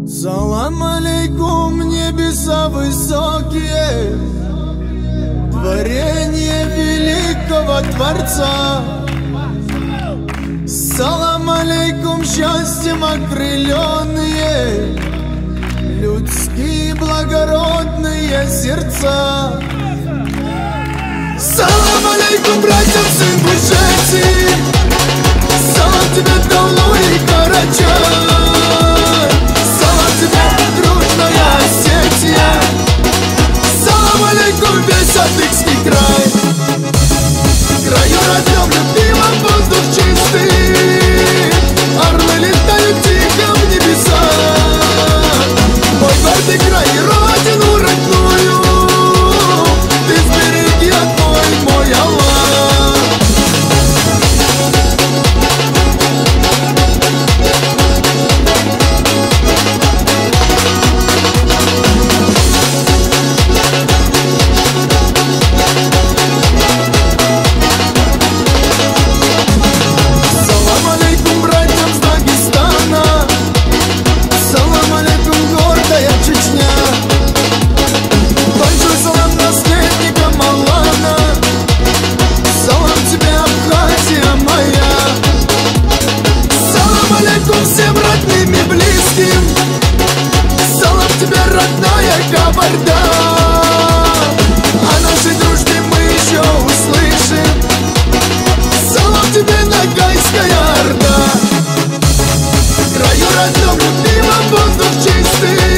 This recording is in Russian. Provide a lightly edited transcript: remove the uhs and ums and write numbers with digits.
Салам алейкум, небеса высокие, творение великого Творца. Салам алейкум, счастьем окрыленные, людские благородные сердца. Салам алейкум, братьям, сын Бушети, салам тебе, Талу и Карачай. Салам тебе, дружная Осетия, салам алейкум, весь Адыгский край. В краю родном, любимом, воздух чистый, орлы летают тихо в небеса. Мой гордый край и родину родную ты сбереги, огонь мой Аллах. Салам алейкум, братьям с Дагестана, салам алейкум, гордая Чечня. Большой салам наследникам Аллана, салам тебе, Абхазия моя. Салам алейкум всем родным и близким, салам тебе, родная Кабарда. О нашей дружбе мы еще услышим, салам тебе, Ногайская Орда. В краю родном, любимом, воздух чистый,